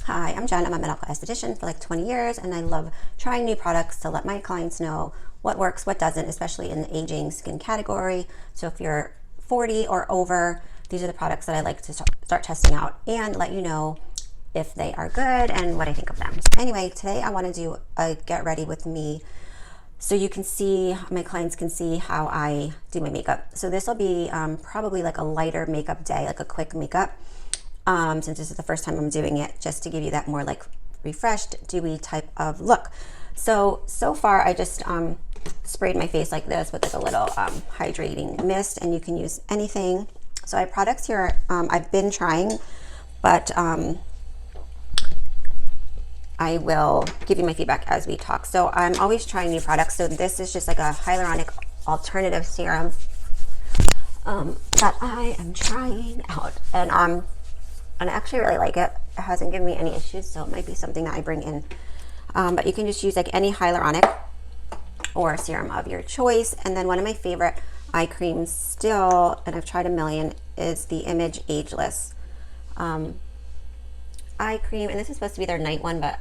Hi, I'm Jen. I'm a medical esthetician for like 20 years, and I love trying new products to let my clients know what works, what doesn't, especially in the aging skin category. So if you're 40 or over, these are the products that I like to start testing out and let you know if they are good and what I think of them. Anyway, today I want to do a get ready with me so you can see, my clients can see how I do my makeup. So this will be probably like a lighter makeup day, like a quick makeup. Since this is the first time I'm doing it, just to give you that more like refreshed, dewy type of look. So far I just sprayed my face like this with like a little hydrating mist, and you can use anything. So I have products here I've been trying, but I will give you my feedback as we talk. So I'm always trying new products. So this is just like a hyaluronic alternative serum that I am trying out, and I actually really like it. It hasn't given me any issues, so it might be something that I bring in. But you can just use like any hyaluronic or serum of your choice. And then one of my favorite eye creams still, and I've tried a million, is the Image Ageless eye cream. And this is supposed to be their night one, but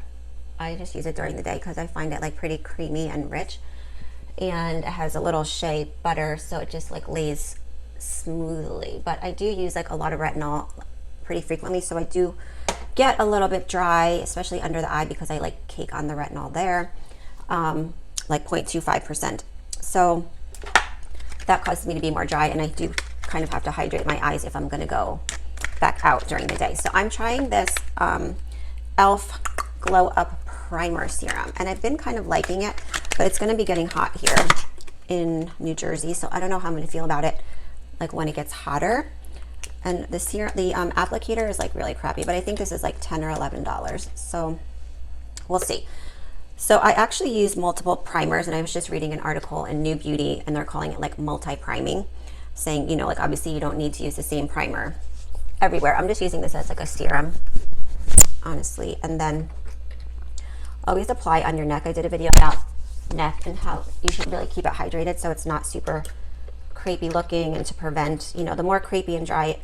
I just use it during the day because I find it like pretty creamy and rich. And it has a little shea butter, so it just like lays smoothly. But I do use like a lot of retinol pretty frequently, so I do get a little bit dry, especially under the eye, because I like cake on the retinol there, like 0.25%. So that causes me to be more dry, and I do kind of have to hydrate my eyes if I'm going to go back out during the day. So I'm trying this e.l.f. Glow Up Primer Serum, and I've been kind of liking it, but it's going to be getting hot here in New Jersey, so I don't know how I'm going to feel about it like when it gets hotter. And the applicator is like really crappy, but I think this is like $10 or $11. So we'll see. So I actually use multiple primers, and I was just reading an article in New Beauty, and they're calling it like multi-priming, saying, you know, like obviously you don't need to use the same primer everywhere. I'm just using this as like a serum, honestly. And then always apply on your neck. I did a video about neck and how you should really keep it hydrated so it's not super crepey looking, and to prevent, you know, the more crepey and dry,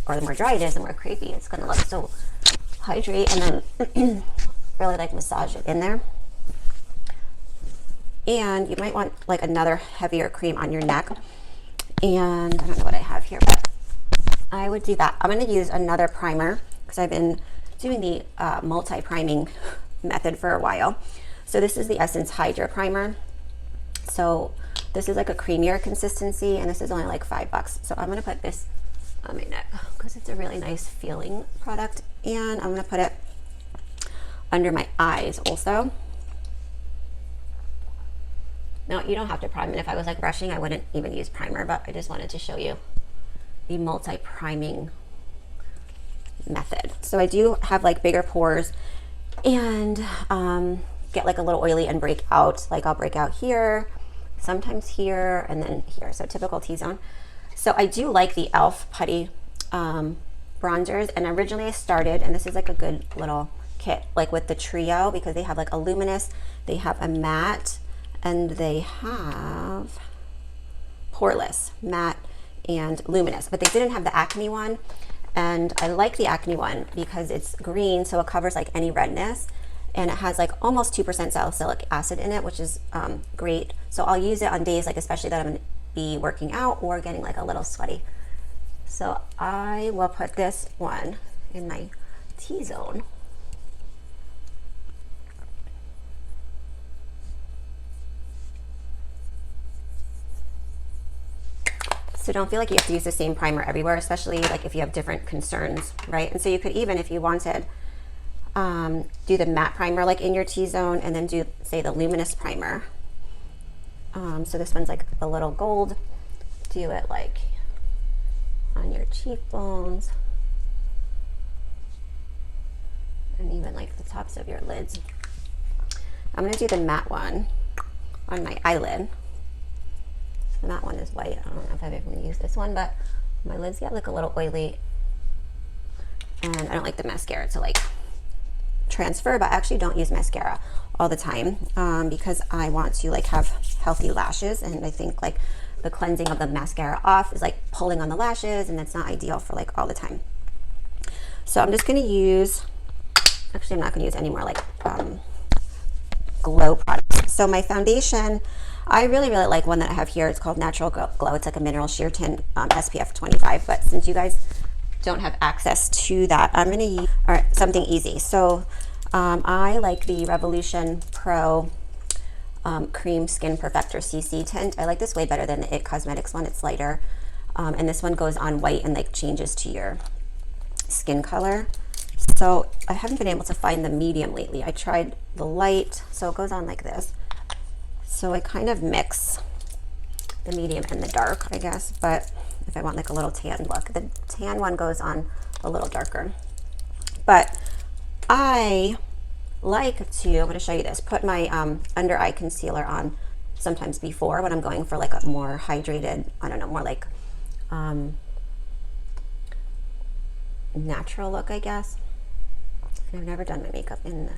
or the more dry it is, the more crepey it's going to look. So hydrate, and then really like massage it in there. And you might want like another heavier cream on your neck, and I don't know what I have here, but I would do that. I'm going to use another primer because I've been doing the multi-priming method for a while. So this is the Essence Hydra Primer. So this is like a creamier consistency, and this is only like $5. So I'm going to put this on my neck because it's a really nice feeling product, and I'm going to put it under my eyes also. Now you don't have to prime it. If I was like brushing, I wouldn't even use primer, but I just wanted to show you the multi-priming method. So I do have like bigger pores, and get like a little oily and break out. Like I'll break out here, sometimes here, and then here. So typical T-zone. So I do like the e.l.f. putty bronzers, and originally I started, and this is like a good little kit, like with the trio, because they have like a luminous, they have a matte, and they have poreless, matte, and luminous. But they didn't have the acne one, and I like the acne one because it's green, so it covers like any redness, and it has like almost 2% salicylic acid in it, which is great. So I'll use it on days like especially that I'm going to be working out or getting like a little sweaty. So I will put this one in my T-zone. So don't feel like you have to use the same primer everywhere, especially like if you have different concerns, right? And so you could even, if you wanted, do the matte primer like in your T-zone, and then do, say, the luminous primer. So this one's like a little gold. Do it like on your cheekbones, and even like the tops of your lids. I'm gonna do the matte one on my eyelid. So that one is white. I don't know if I've ever used this one, but my lids get like a little oily, and I don't like the mascara to like transfer, but I actually don't use mascara all the time because I want to like have healthy lashes, and I think like the cleansing of the mascara off is like pulling on the lashes, and that's not ideal for like all the time. So I'm just going to use Actually, I'm not gonna use any more like glow products. So my foundation, I really like one that I have here. It's called Natural Glow. It's like a mineral sheer tint, SPF 25. But since you guys don't have access to that, I'm gonna use something easy. So I like the Revolution Pro Cream Skin Perfector CC tint. I like this way better than the IT Cosmetics one. It's lighter. And this one goes on white and like changes to your skin color. So I haven't been able to find the medium lately. I tried the light, so it goes on like this. So I kind of mix the medium and the dark, I guess, but if I want like a little tan look, the tan one goes on a little darker. But I like to, I'm going to show you this, put my under eye concealer on sometimes before when I'm going for like a more hydrated, I don't know, more like natural look, I guess. I've never done my makeup in the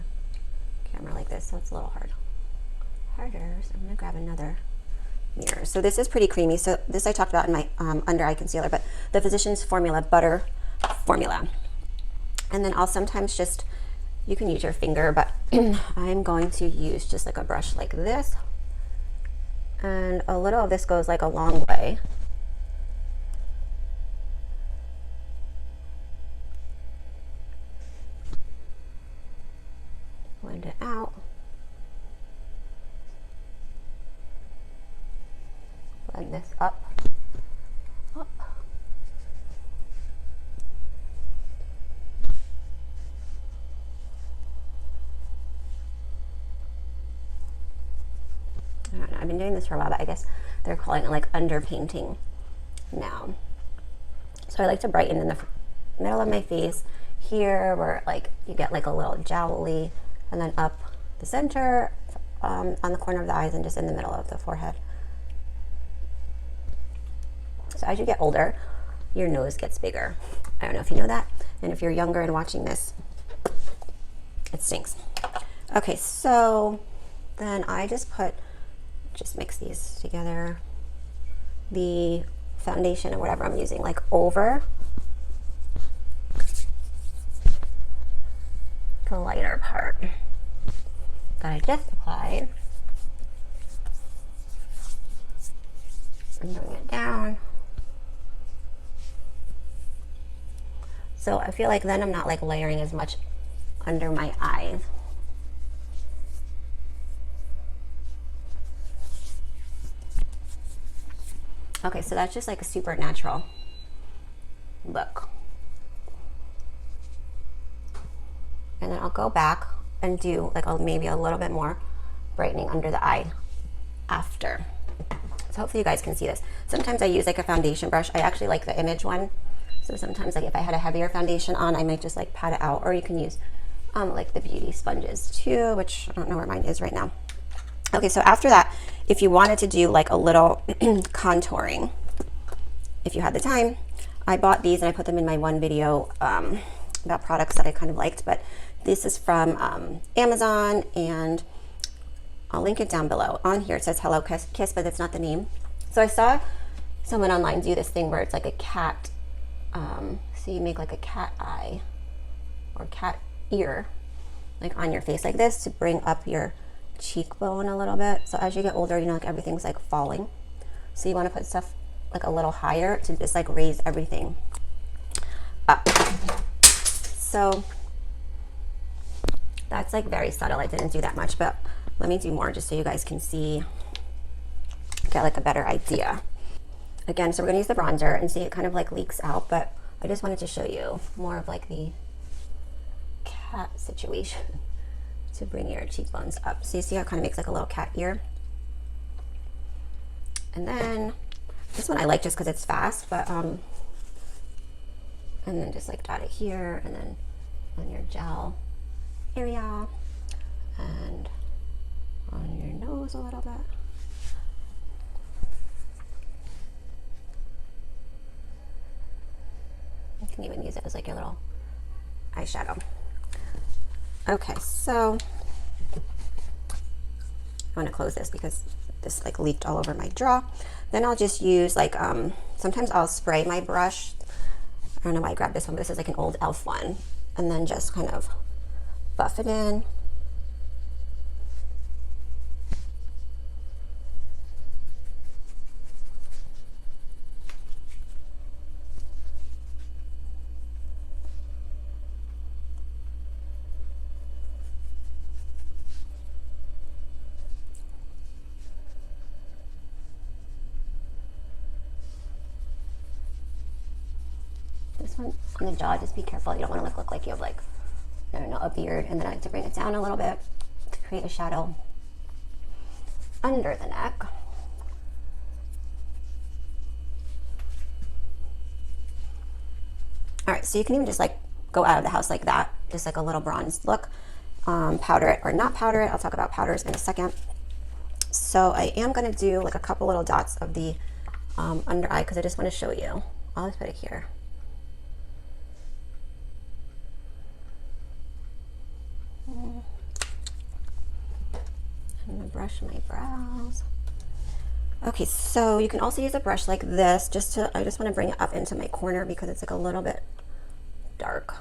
camera like this, so it's a little harder. So I'm gonna grab another mirror. So this is pretty creamy. So this I talked about in my under eye concealer, but the Physicians Formula Butter Formula. And then I'll sometimes just, you can use your finger, but I'm going to use just like a brush like this. And a little of this goes like a long way. Blend it out. Blend this up. Up. I don't know, I've been doing this for a while, but I guess they're calling it like underpainting now. So I like to brighten in the middle of my face here, where like you get like a little jowly, and then up the center, on the corner of the eyes, and just in the middle of the forehead. So as you get older, your nose gets bigger. I don't know if you know that. And if you're younger and watching this, it stinks. Okay, so then I just mix these together. The foundation or whatever I'm using, like over the lighter part that I just applied. And bring it down. So I feel like then I'm not like layering as much under my eyes. Okay, so that's just like a super natural look. And then I'll go back and do like maybe a little bit more brightening under the eye after. So hopefully you guys can see this. Sometimes I use like a foundation brush. I actually like the Image one. So sometimes like if I had a heavier foundation on, I might just like pat it out, or you can use like the beauty sponges too, which I don't know where mine is right now. Okay, so after that, if you wanted to do like a little contouring, if you had the time, I bought these and I put them in my one video about products that I kind of liked, but this is from Amazon, and I'll link it down below. On here it says Hello Kiss, but that's not the name. So I saw someone online do this thing where it's like a cat, so you make like a cat eye or cat ear like on your face like this to bring up your cheekbone a little bit. So as you get older, you know, like everything's like falling, so you want to put stuff like a little higher to just like raise everything up. So that's like very subtle. I didn't do that much, but let me do more just so you guys can see, get like a better idea. Again, so we're gonna use the bronzer, and see it kind of like leaks out, but I just wanted to show you more of like the cat situation to bring your cheekbones up. So you see how it kind of makes like a little cat ear. And then this one I like just because it's fast, but and then just like dot it here, and then on your jowl area, and on your nose a little bit. You can even use it as like your little eyeshadow. Okay, so I want to close this because this like leaked all over my draw. Then I'll just use like, sometimes I'll spray my brush. I don't know why I grabbed this one, but this is like an old e.l.f. one. And then just kind of buff it in. This one on the jaw, just be careful. You don't want to look like you have like, I don't know, a beard. And then I like to bring it down a little bit to create a shadow under the neck. All right, so you can even just like go out of the house like that, just like a little bronzed look. Powder it or not powder it. I'll talk about powders in a second. So I am gonna do like a couple little dots of the under eye because I just want to show you. I'll just put it here. I'm gonna brush my brows. Okay, so you can also use a brush like this just to, I just want to bring it up into my corner because it's like a little bit dark.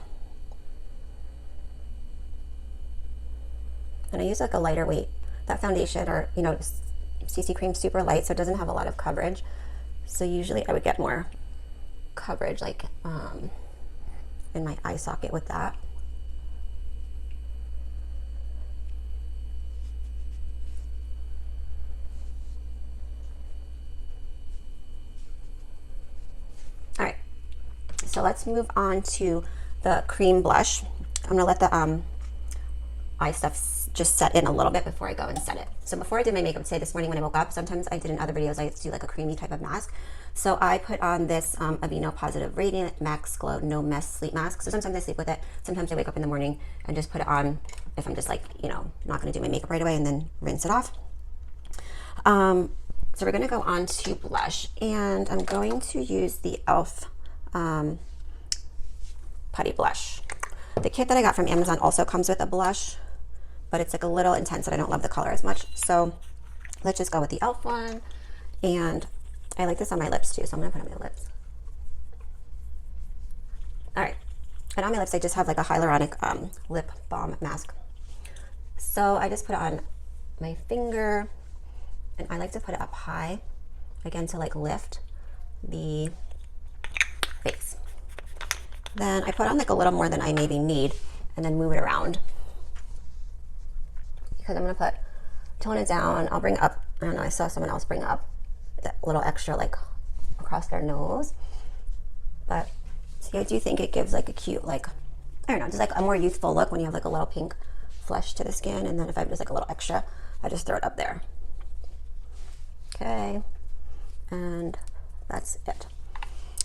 And I use like a lighter weight. That foundation or, you know, CC cream super light, so it doesn't have a lot of coverage. So usually I would get more coverage like in my eye socket with that. All right, so let's move on to the cream blush. I'm gonna let the eye stuff just set in a little bit before I go and set it. So before I did my makeup today this morning when I woke up, sometimes I did in other videos, I do like a creamy type of mask. So I put on this Aveeno Positive Radiant Max Glow No Mess Sleep Mask. So sometimes I sleep with it, sometimes I wake up in the morning and just put it on if I'm just like, you know, not gonna do my makeup right away and then rinse it off. So we're gonna go on to blush, and I'm going to use the e.l.f. Putty Blush. The kit that I got from Amazon also comes with a blush, but it's like a little intense and I don't love the color as much. So let's just go with the e.l.f. one. And I like this on my lips too, so I'm gonna put it on my lips. All right, and on my lips I just have like a hyaluronic lip balm mask. So I just put it on my finger, and I like to put it up high, again, to like lift the face. Then I put on like a little more than I maybe need, and then move it around. Because I'm gonna tone it down. I'll bring up, I don't know, I saw someone else bring up that little extra like across their nose. But see, I do think it gives like a cute, like, I don't know, just like a more youthful look when you have like a little pink flush to the skin. And then if I have just like a little extra, I just throw it up there. Okay, and that's it.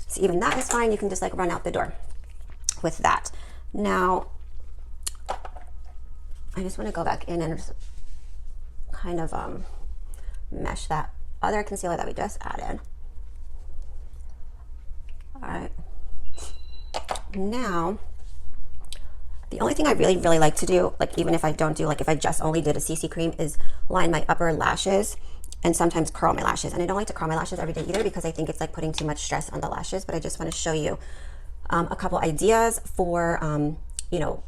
So even that is fine. You can just like run out the door with that. Now, I just want to go back in and just kind of mesh that other concealer that we just added. All right. Now, the only thing I really like to do, like even if I don't do, like if I just only did a CC cream, is line my upper lashes and sometimes curl my lashes. And I don't like to curl my lashes every day either because I think it's like putting too much stress on the lashes, but I just want to show you a couple ideas for, you know,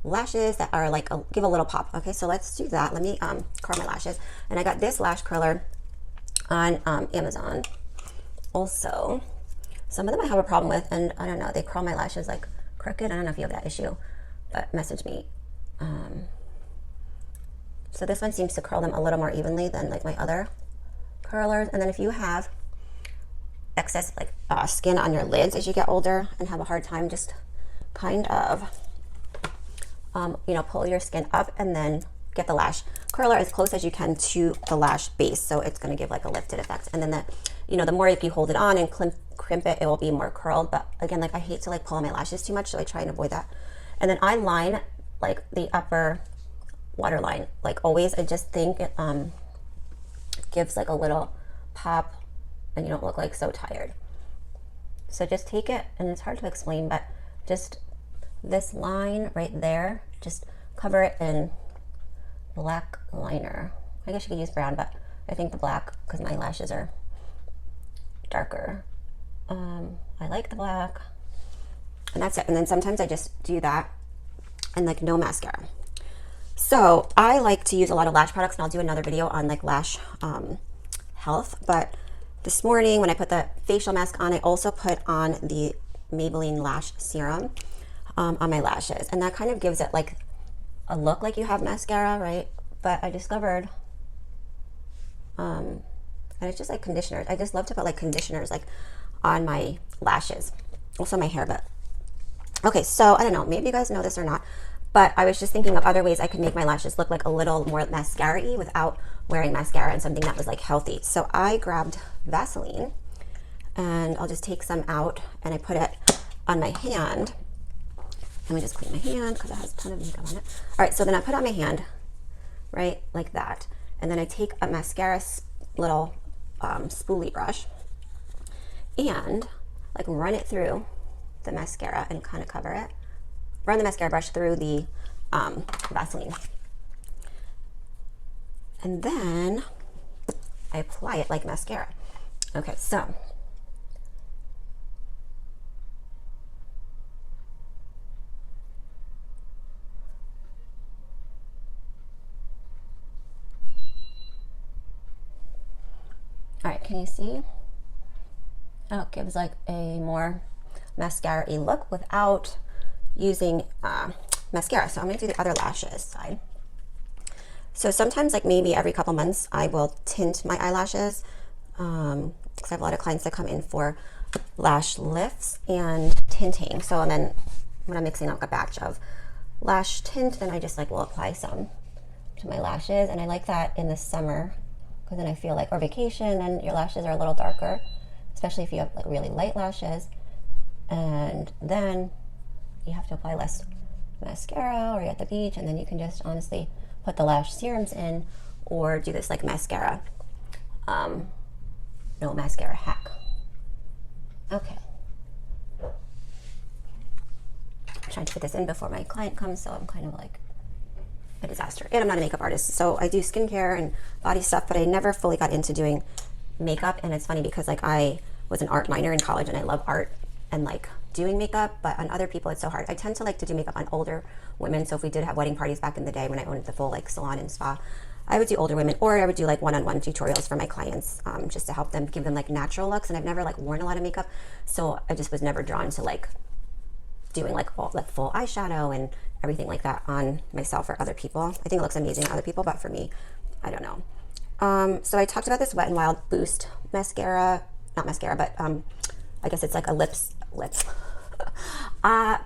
lashes that are like, give a little pop. Okay, so let's do that. Let me curl my lashes. And I got this lash curler on Amazon. Also, some of them I have a problem with, and I don't know, they curl my lashes like crooked. I don't know if you have that issue, but message me. So this one seems to curl them a little more evenly than like my other curlers. And then if you have excess like skin on your lids as you get older and have a hard time, just kind of you know, pull your skin up and then get the lash curler as close as you can to the lash base, so it's going to give like a lifted effect. And then the, you know, the more if you hold it on and crimp it, it will be more curled. But again, like I hate to like pull on my lashes too much, so I try and avoid that. And then I line like the upper waterline, like always. I just think it gives like a little pop and you don't look like so tired. So just take it, and it's hard to explain, but just this line right there, just cover it in black liner. I guess you could use brown, but I think the black, because my lashes are darker. I like the black, and that's it. And then sometimes I just do that and like no mascara. So I like to use a lot of lash products, and I'll do another video on like lash health. But this morning when I put the facial mask on, I also put on the Maybelline Lash Serum on my lashes, and that kind of gives it like a look like you have mascara, right? But I discovered, and it's just like conditioners. I just love to put like conditioners like on my lashes, also my hair. But okay, so I don't know, maybe you guys know this or not, but I was just thinking of other ways I could make my lashes look like a little more mascara-y without wearing mascara, and something that was like healthy. So I grabbed Vaseline, and I'll just take some out and I put it on my hand. Let me just clean my hand because it has a ton of makeup on it. All right, so then I put it on my hand, right, like that. And then I take a mascara little spoolie brush and like run it through the mascara and kind of cover it. Run the mascara brush through the Vaseline. And then I apply it like mascara. Okay, so all right, can you see? Oh, it gives like a more mascara-y look without using mascara. So I'm gonna do the other lashes side. So sometimes, like maybe every couple months, I will tint my eyelashes because I have a lot of clients that come in for lash lifts and tinting. So and then when I'm mixing up a batch of lash tint, then I just like will apply some to my lashes. And I like that in the summer because then I feel like, or vacation, and your lashes are a little darker, especially if you have like really light lashes. And then you have to apply less mascara, or you're at the beach, and then you can just honestly put the lash serums in, or do this like mascara, no mascara hack. Okay. I'm trying to fit this in before my client comes, so I'm kind of like a disaster. And I'm not a makeup artist, so I do skincare and body stuff, but I never fully got into doing makeup. And it's funny because like I was an art minor in college, and I love art and like doing makeup, but on other people it's so hard. I tend to like to do makeup on older women. So if we did have wedding parties back in the day when I owned the full like salon and spa, I would do older women, or I would do like one-on-one tutorials for my clients, just to help them, give them like natural looks. And I've never like worn a lot of makeup, so I just was never drawn to like doing like all like full eyeshadow and everything like that on myself or other people. I think it looks amazing on other people, but for me, I don't know. So I talked about this Wet n Wild Boost mascara, not mascara, but I guess it's like a lip.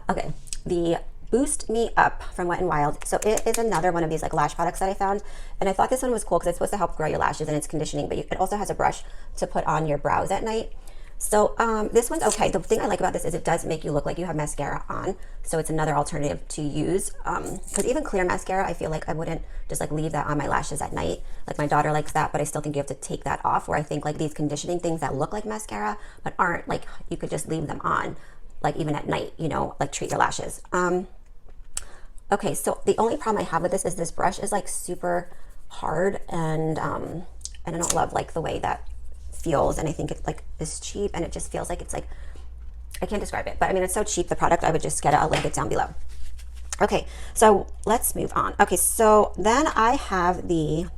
Okay, the Boost Me Up from Wet n Wild. So it is another one of these like lash products that I found, and I thought this one was cool because it's supposed to help grow your lashes and it's conditioning, but it also has a brush to put on your brows at night. So this one's okay. The thing I like about this is it does make you look like you have mascara on, so it's another alternative to use. Because even clear mascara, I feel like I wouldn't just like leave that on my lashes at night. Like my daughter likes that, but I still think you have to take that off. Where I think like these conditioning things that look like mascara but aren't, like you could just leave them on, like even at night, you know, like treat your lashes. Okay, so the only problem I have with this brush is like super hard, and I don't love like the way that feels, and I think it like is cheap, and it just feels like it's like, I can't describe it, but I mean it's so cheap, the product. I would just get it, I'll link it down below. Okay, so let's move on. Okay, so then I have to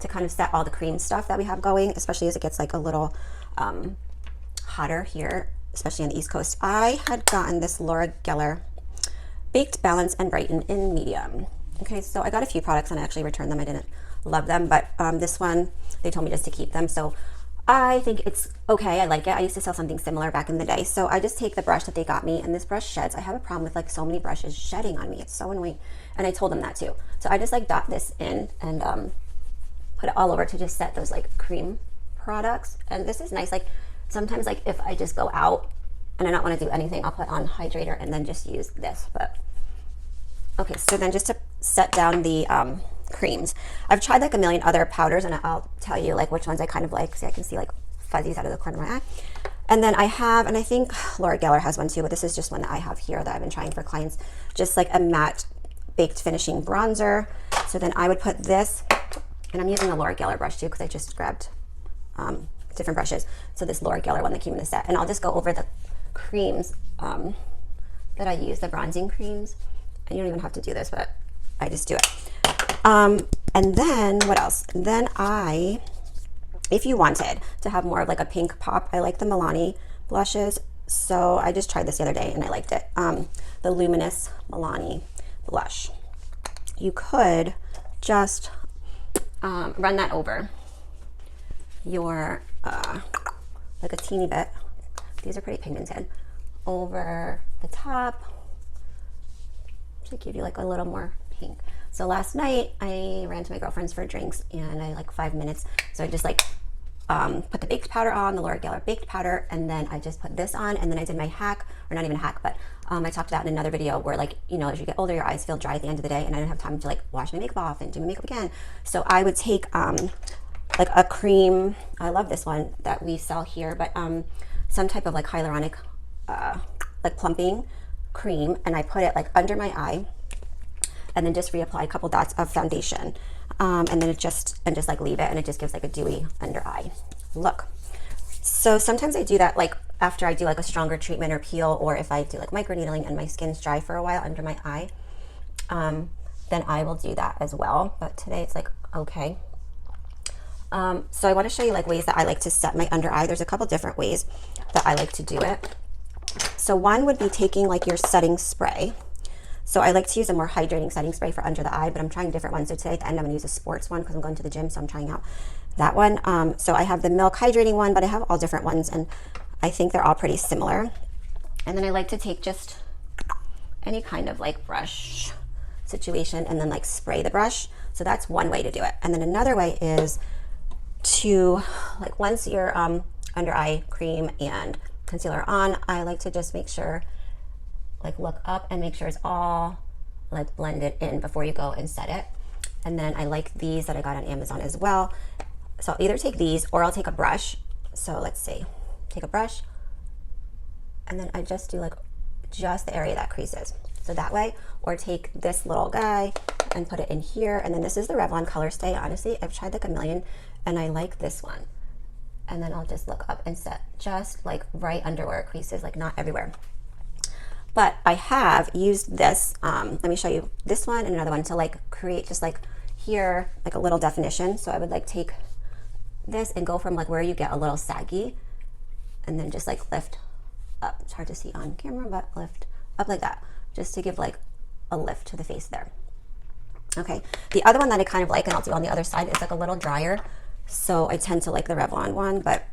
kind of set all the cream stuff that we have going, especially as it gets like a little hotter here, especially on the East Coast. I had gotten this Laura Geller Baked, Balance, and Brighten in medium. Okay, so I got a few products and I actually returned them. I didn't love them, but this one, they told me just to keep them. So I think it's okay. I like it. I used to sell something similar back in the day. So I just take the brush that they got me, and this brush sheds. I have a problem with like so many brushes shedding on me. It's so annoying. And I told them that too. So I just like dot this in and put it all over to just set those like cream products. And this is nice. Like sometimes like if I just go out and I don't want to do anything, I'll put on hydrator and then just use this. But okay, so then just to set down the creams, I've tried like a million other powders, and I'll tell you like which ones I kind of like. See, I can see like fuzzies out of the corner of my eye. And then I have, and I think Laura Geller has one too, but this is just one that I have here that I've been trying for clients, just like a matte baked finishing bronzer. So then I would put this, and I'm using the Laura Geller brush too because I just grabbed different brushes. So this Laura Geller one that came in the set, and I'll just go over the creams that I use, the bronzing creams. And you don't even have to do this, but I just do it. And then what else? Then if you wanted to have more of like a pink pop, I like the Milani blushes. So I just tried this the other day and I liked it. The Luminous Milani blush. You could just run that over your, like a teeny bit. These are pretty pigmented. Over the top to give you like a little more pink. So last night I ran to my girlfriend's for drinks and I like 5 minutes. So I just like put the baked powder on, the Laura Geller baked powder, and then I just put this on, and then I did my hack, or not even a hack, but I talked about in another video where, like, you know, as you get older, your eyes feel dry at the end of the day, and I didn't have time to like wash my makeup off and do my makeup again. So I would take like a cream, I love this one that we sell here, but some type of like hyaluronic like plumping cream, and I put it like under my eye, and then just reapply a couple dots of foundation, and then it just like leave it, and it just gives like a dewy under eye look. So sometimes I do that like after I do like a stronger treatment or peel, or if I do like microneedling and my skin's dry for a while under my eye, then I will do that as well. But today it's like okay. So I want to show you like ways that I like to set my under eye. There's a couple different ways that I like to do it. So one would be taking like your setting spray. So I like to use a more hydrating setting spray for under the eye, but I'm trying different ones. So today at the end I'm going to use a sports one because I'm going to the gym, so I'm trying out that one. So I have the Milk hydrating one, but I have all different ones, and I think they're all pretty similar. And then I like to take just any kind of like brush situation and then like spray the brush. So that's one way to do it. And then another way is to like once your under eye cream and concealer on, I like to just make sure, like look up and make sure it's all like blended in before you go and set it. And then I like these that I got on Amazon as well. So I'll either take these or I'll take a brush. So let's see, take a brush, and then I just do like just the area that creases. So that way, or take this little guy and put it in here. And then this is the Revlon Color Stay. Honestly, I've tried like a million and I like this one. And then I'll just look up and set just like right under where it creases, like not everywhere. But I have used this, let me show you this one and another one to like create just like here, like a little definition. So I would like take this and go from like where you get a little saggy and then just like lift up. It's hard to see on camera, but lift up like that, just to give like a lift to the face there. Okay, the other one that I kind of like, and I'll do on the other side, is like a little drier. So I tend to like the Revlon one, but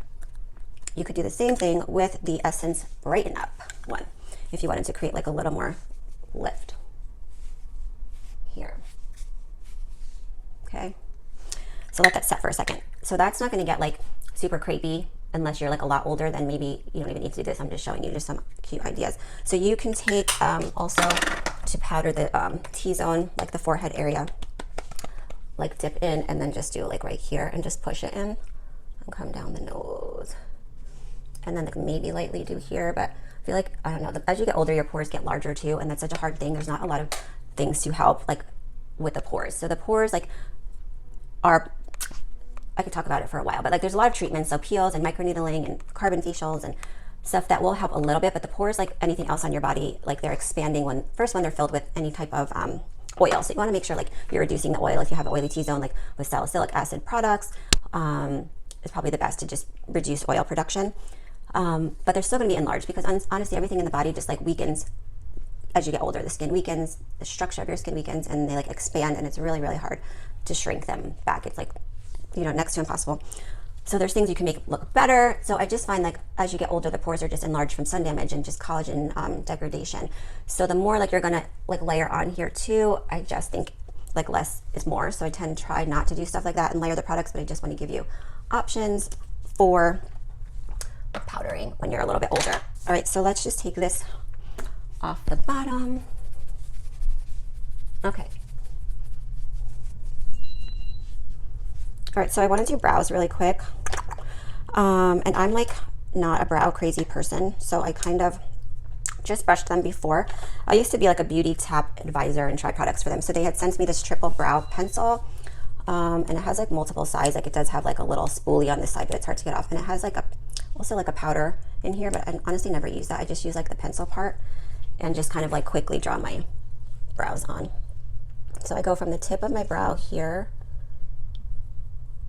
you could do the same thing with the Essence Brighten Up one if you wanted to create like a little more lift here. Okay, so let that set for a second. So that's not going to get like super crepey unless you're like a lot older. Then maybe you don't even need to do this. I'm just showing you just some cute ideas. So you can take also to powder the T-zone, like the forehead area, like dip in and then just do like right here and just push it in and come down the nose, and then like maybe lightly do here. But I feel like, I don't know, as you get older your pores get larger too, and that's such a hard thing. There's not a lot of things to help like with the pores. So the pores like are, I could talk about it for a while, but like there's a lot of treatments, so peels and microneedling and carbon facials and stuff that will help a little bit. But the pores, like anything else on your body, like they're expanding when they're filled with any type of oil. So you want to make sure like you're reducing the oil. If you have an oily T-zone, like with salicylic acid products, it's probably the best to just reduce oil production. But they're still going to be enlarged because honestly everything in the body just like weakens as you get older. The skin weakens, the structure of your skin weakens, and they like expand, and it's really, really hard to shrink them back. It's like, you know, next to impossible. So there's things you can make look better. So I just find like as you get older, the pores are just enlarged from sun damage and just collagen degradation. So the more like you're gonna like layer on here too, I just think like less is more. So I tend to try not to do stuff like that and layer the products, but I just want to give you options for powdering when you're a little bit older. All right, so let's just take this off the bottom. Okay. All right, so I want to do brows really quick. And I'm like not a brow crazy person, so I kind of just brushed them before. I used to be like a beauty tap advisor and try products for them. So they had sent me this triple brow pencil, and it has like multiple sides. Like it does have like a little spoolie on this side, but it's hard to get off. And it has like also like a powder in here, but I honestly never use that. I just use like the pencil part and just kind of like quickly draw my brows on. So I go from the tip of my brow here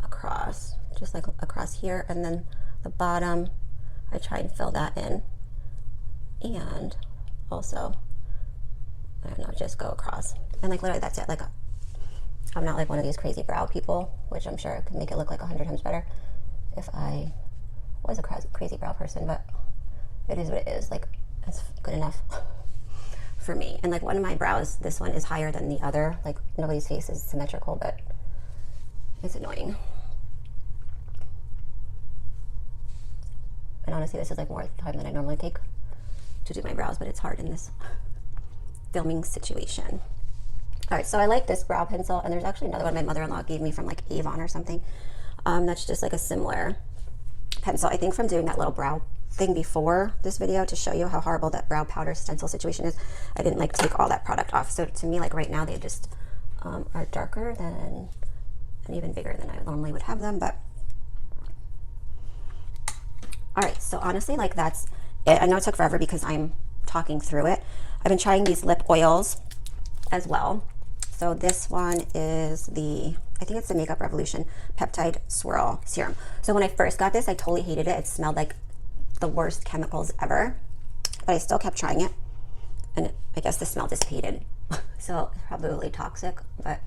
across, just like across here, and then the bottom, I try and fill that in. And also, I don't know, just go across. And like literally that's it. Like I'm not like one of these crazy brow people, which I'm sure could make it look like 100 times better if I was a crazy brow person, but it is what it is. Like it's good enough for me. And like one of my brows, this one is higher than the other. Like nobody's face is symmetrical, but it's annoying. And honestly, this is like more time than I normally take to do my brows, but it's hard in this filming situation. All right, so I like this brow pencil, and there's actually another one my mother-in-law gave me from like Avon or something. That's just like a similar pencil. I think from doing that little brow thing before this video to show you how horrible that brow powder stencil situation is, I didn't like take all that product off. So to me, like right now, they just are darker than and even bigger than I normally would have them. But all right, so honestly, like that's it. I know it took forever because I'm talking through it. I've been trying these lip oils as well. So this one is the, I think it's the Makeup Revolution Peptide Swirl Serum. So when I first got this, I totally hated it. It smelled like the worst chemicals ever, but I still kept trying it. And I guess the smell dissipated. So it's probably toxic, but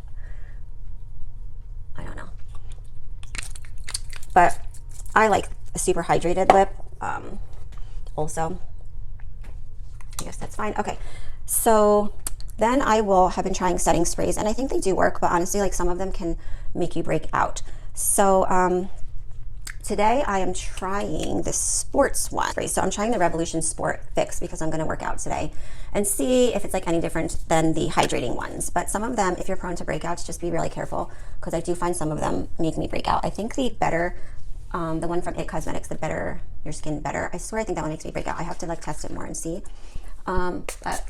I don't know. But I like a super hydrated lip. Also, I guess that's fine. Okay, so then I will have been trying setting sprays, and I think they do work, but honestly, like some of them can make you break out. So today I am trying the sports one. So I'm trying the Revolution Sport Fix because I'm gonna work out today and see if it's like any different than the hydrating ones. But some of them, if you're prone to breakouts, just be really careful because I do find some of them make me break out. I think the better, the one from It Cosmetics, the Better Your Skin Better, I swear I think that one makes me break out. I have to like test it more and see. But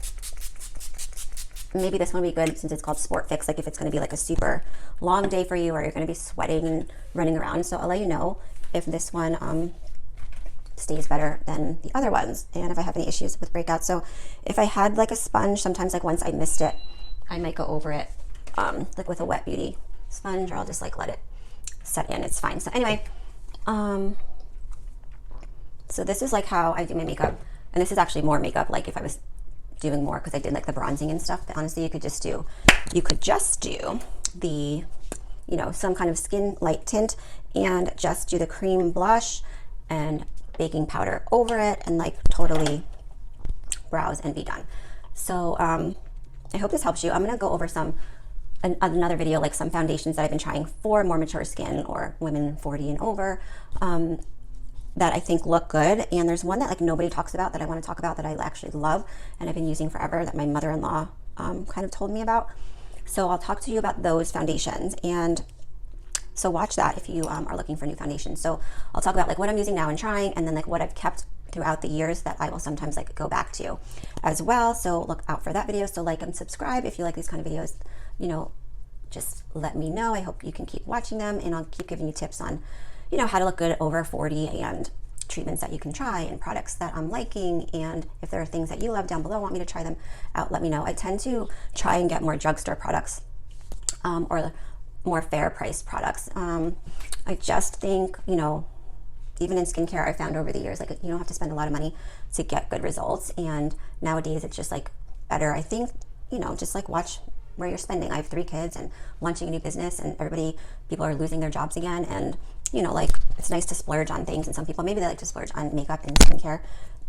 maybe this one will be good since it's called Sport Fix, like if it's going to be like a super long day for you or you're going to be sweating and running around. So I'll let you know if this one stays better than the other ones and if I have any issues with breakouts. So if I had like a sponge, sometimes like once I missed it, I might go over it like with a wet beauty sponge, or I'll just like let it set in. It's fine. So anyway, so this is like how I do my makeup, and this is actually more makeup like if I was doing more because I did like the bronzing and stuff. But honestly, you could just do the, you know, some kind of skin light tint and just do the cream blush and baking powder over it and like totally brows and be done. So I hope this helps you. I'm gonna go over another video, like some foundations that I've been trying for more mature skin or women 40 and over, that I think look good. And there's one that like nobody talks about that I want to talk about that I actually love and I've been using forever that my mother-in-law kind of told me about. So I'll talk to you about those foundations, and so watch that if you are looking for new foundations. So I'll talk about like what I'm using now and trying, and then like what I've kept throughout the years that I will sometimes like go back to as well. So look out for that video. So like and subscribe if you like these kind of videos. You know, just let me know. I hope you can keep watching them, and I'll keep giving you tips on, you know, how to look good over 40 and treatments that you can try and products that I'm liking. And if there are things that you love down below, want me to try them out, let me know. I tend to try and get more drugstore products or more fair priced products. I just think, you know, even in skincare, I found over the years, like you don't have to spend a lot of money to get good results. And nowadays it's just like better. I think, you know, just like watch where you're spending. I have 3 kids and launching a new business, and people are losing their jobs again. And, you know, like it's nice to splurge on things. And some people, maybe they like to splurge on makeup and skincare.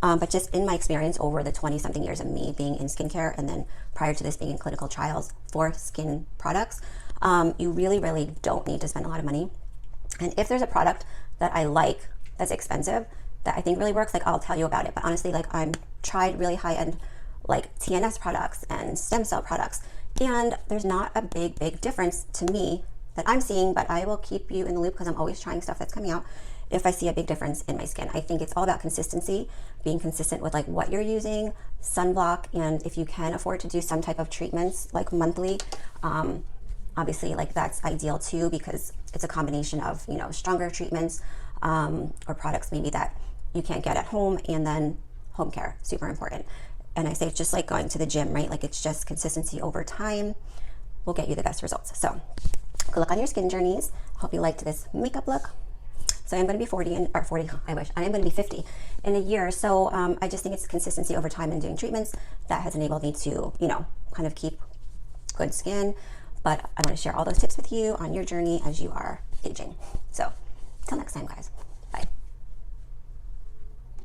But just in my experience over the 20 something years of me being in skincare, and then prior to this being in clinical trials for skin products, you really, really don't need to spend a lot of money. And if there's a product that I like that's expensive that I think really works, like I'll tell you about it. But honestly, like I'm tried really high-end like TNS products and stem cell products, and there's not a big difference to me that I'm seeing, but I will keep you in the loop because I'm always trying stuff that's coming out if I see a big difference in my skin. I think it's all about consistency, being consistent with like what you're using, sunblock, and if you can afford to do some type of treatments like monthly, obviously like that's ideal too, because it's a combination of, you know, stronger treatments or products maybe that you can't get at home, and then home care, super important. And I say it's just like going to the gym, right? Like it's just consistency over time will get you the best results. So good luck on your skin journeys. Hope you liked this makeup look. So I'm going to be 40 or 40, I wish. I am going to be 50 in a year. So I just think it's consistency over time and doing treatments that has enabled me to, you know, kind of keep good skin. But I want to share all those tips with you on your journey as you are aging. So till next time, guys.